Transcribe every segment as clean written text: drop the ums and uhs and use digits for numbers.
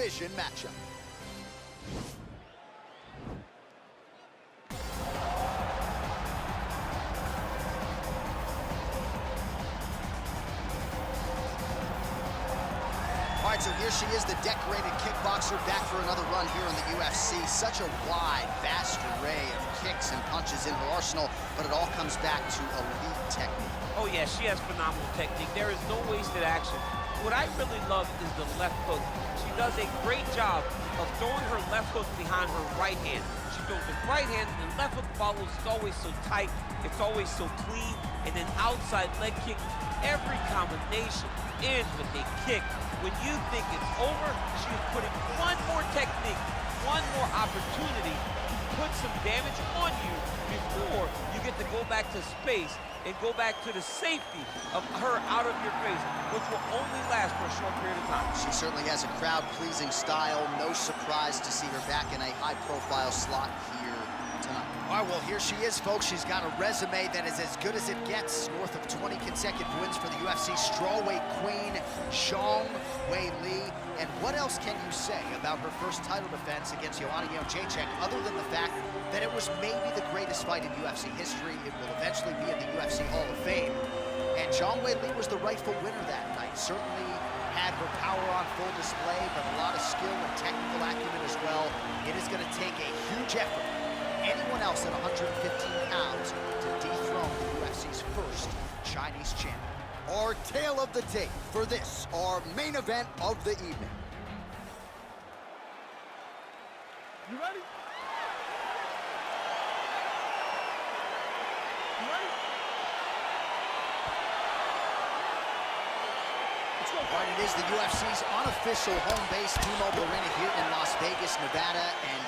decision matchup. All right, so here she is, the decorated kickboxer, back for another run here in the UFC. Such a wide, vast array of kicks and punches in her arsenal, but it all comes back to elite technique. Oh yeah, she has phenomenal technique. There is no wasted action. What I really love is the left hook. She does a great job of throwing her left hook behind her right hand. She throws the right hand, and the left hook follows. It's always so tight. It's always so clean. And then outside leg kick, every combination ends with a kick. When you think it's over, she's putting one more technique, one more opportunity to put some damage on you before you get to go back to space and go back to the safety of her out of your face, which will only last for a short period of time. She certainly has a crowd-pleasing style. No surprise to see her back in a high-profile slot here tonight. All right, well, here she is, folks. She's got a resume that is as good as it gets. North of 20 consecutive wins for the UFC strawweight queen, Zhang Weili. And what else can you say about her first title defense against Joanna Jędrzejczyk, other than the fact that it was maybe the greatest fight in UFC history? It will eventually be in the UFC Hall of Fame. And Zhang Weili was the rightful winner that night. Certainly had her power on full display, but a lot of skill and technical acumen as well. It is going to take a huge effort, anyone else at 115 pounds, to dethrone the UFC's first Chinese champion. Our tale of the tape for this, our main event of the evening. You ready? You ready? Let's go. All right, it is the UFC's unofficial home base, T-Mobile Arena here in Las Vegas, Nevada, and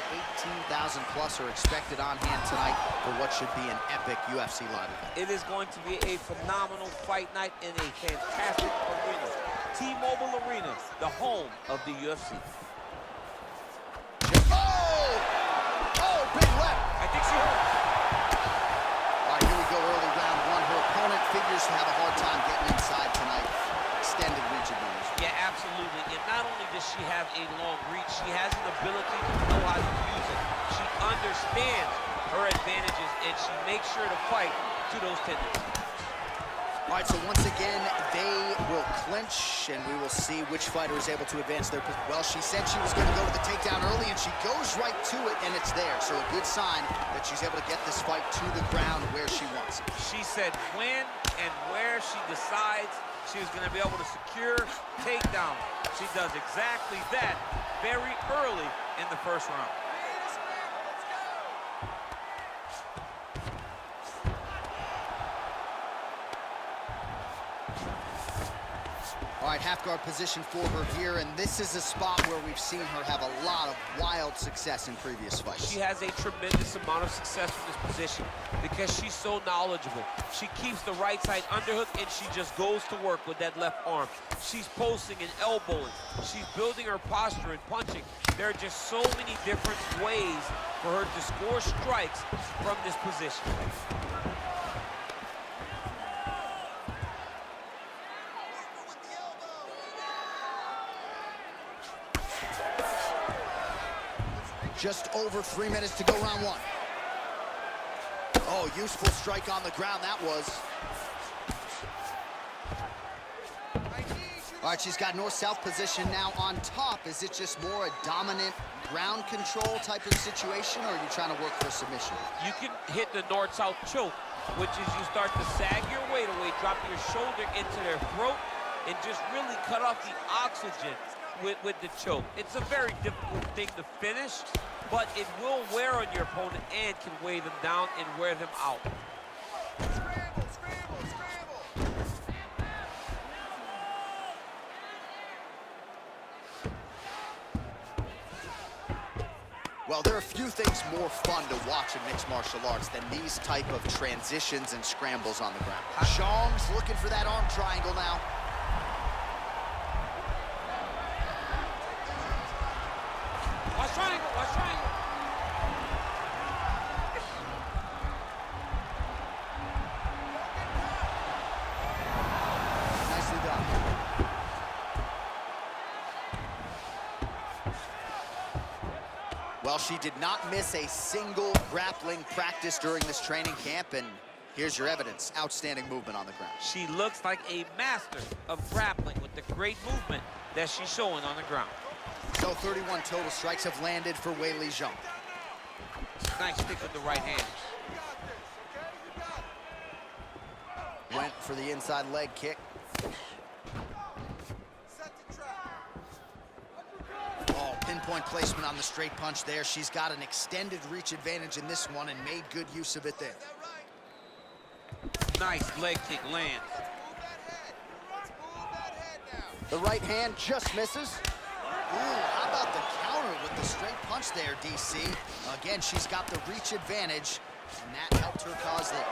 18,000 plus are expected on hand tonight for what should be an epic UFC live event. It is going to be a phenomenal fight night in a fantastic arena. T-Mobile Arena, the home of the UFC. Oh, big left. I think she hurt. All right, here we go, early round one. Her opponent figures to have a hard time getting inside tonight. Extended reach advantage. Yeah, absolutely. And not only does she have a long reach, she has an ability to know how to use it. She understands her advantages, and she makes sure to fight to those tendencies. All right, so once again, they will clinch, and we will see which fighter is able to advance their position. Well, she said she was going to go to the takedown early, and she goes right to it, and it's there. So a good sign that she's able to get this fight to the ground where she wants it. She said when and where she decides she was going to be able to secure takedown. She does exactly that very early in the first round. All right, half guard position for her here, and this is a spot where we've seen her have a lot of wild success in previous fights. She has a tremendous amount of success in this position because she's so knowledgeable. She keeps the right side underhook, and she just goes to work with that left arm. She's posting and elbowing. She's building her posture and punching. There are just so many different ways for her to score strikes from this position. Just over 3 minutes to go, round one. Oh, useful strike on the ground, that was. All right, she's got north-south position now on top. Is it just more a dominant ground control type of situation, or are you trying to work for a submission? You can hit the north-south choke, which is you start to sag your weight away, drop your shoulder into their throat, and just really cut off the oxygen with the choke. It's a very difficult thing to finish, but it will wear on your opponent and can weigh them down and wear them out. Scramble, scramble, scramble. Well, there are few things more fun to watch in mixed martial arts than these type of transitions and scrambles on the ground. Zhang's looking for that arm triangle now. Watch triangle, watch triangle. Nicely done. Well, she did not miss a single grappling practice during this training camp, and here's your evidence. Outstanding movement on the ground. She looks like a master of grappling with the great movement that she's showing on the ground. So 31 total strikes have landed for Weili Zhang. Nice stick with the right hand. Went for the inside leg kick. Oh, pinpoint placement on the straight punch there. She's got an extended reach advantage in this one and made good use of it there. Nice leg kick lands. The right hand just misses. Ooh, how about the counter with the straight punch there, DC? Again, she's got the reach advantage, and that helped her cause there.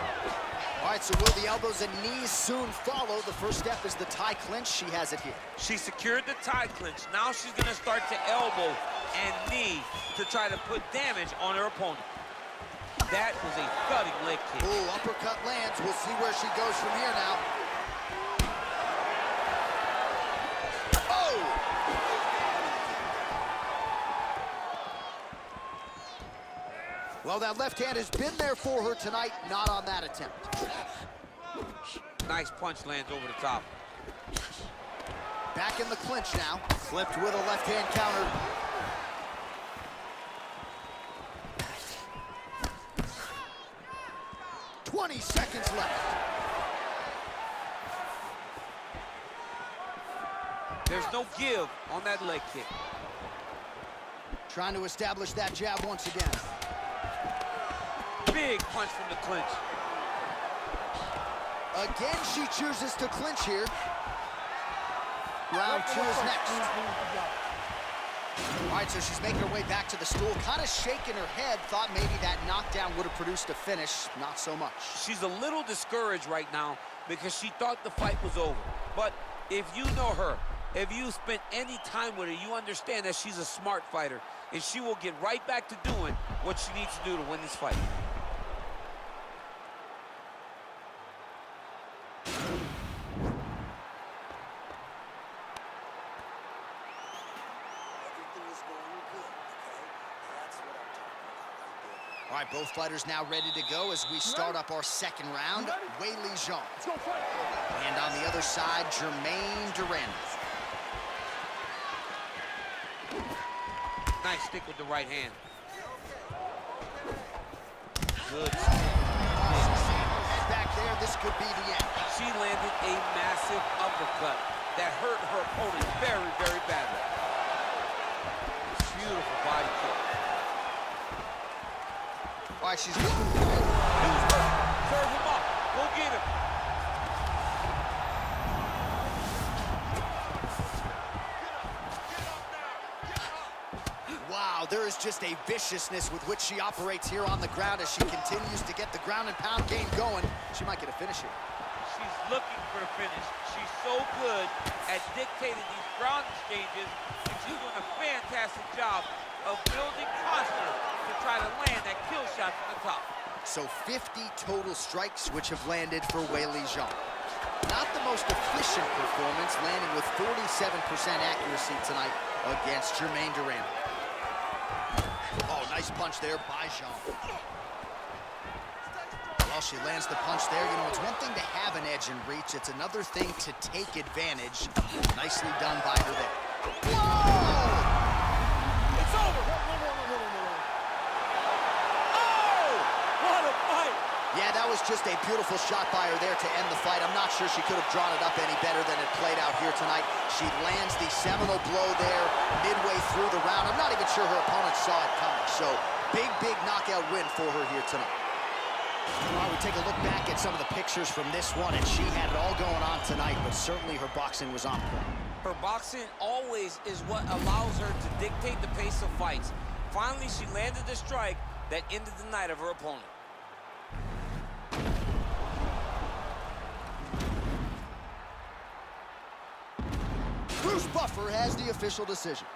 All right, so will the elbows and knees soon follow? The first step is the tie clinch. She has it here. She secured the tie clinch. Now she's gonna start to elbow and knee to try to put damage on her opponent. That was a thudding leg kick. Ooh, uppercut lands. We'll see where she goes from here now. Oh! Well, that left hand has been there for her tonight, not on that attempt. Nice punch lands over the top. Back in the clinch now. Flipped with a left hand counter. "20 seconds left. There's no give on that leg kick. Trying to establish that jab once again. Big punch from the clinch. Again, she chooses to clinch here. Round two is next. All right, so she's making her way back to the stool, kind of shaking her head, thought maybe that knockdown would have produced a finish. Not so much. She's a little discouraged right now because she thought the fight was over. But if you know her, if you spent any time with her, you understand that she's a smart fighter, and she will get right back to doing what she needs to do to win this fight. All right, both fighters now ready to go as we start up our second round. Weili Zhang. And on the other side, Germaine Durand. Nice stick with the right hand. Good. Back there, this could be the end. She landed a massive uppercut that hurt her opponent very, very badly. Beautiful body kick. All right, she's... Serve him up. Go get him. Wow, there is just a viciousness with which she operates here on the ground as she continues to get the ground and pound game going. She might get a finish here. She's looking for a finish. She's so good at dictating these ground exchanges, and she's doing a fantastic job of building posture to try to land that kill shot from the top. So 50 total strikes which have landed for Weili Zhang. Not the most efficient performance, landing with 47% accuracy tonight against Germaine Durand. Oh, nice punch there by Zhang. Well, she lands the punch there. You know, it's one thing to have an edge and reach. It's another thing to take advantage. Nicely done by her there. Whoa! It's over! Oh! What a fight! Yeah, that was just a beautiful shot by her there to end the fight. I'm not sure she could have drawn it up any better than it played out here tonight. She lands the seminal blow there midway through the round. I'm not even sure her opponent saw it coming. So, big knockout win for her here tonight. All right, we take a look back at some of the pictures from this one, and she had it all going on tonight, but certainly her boxing was on point. Her boxing always is what allows her to dictate the pace of fights. Finally, she landed the strike that ended the night of her opponent. Bruce Buffer has the official decision.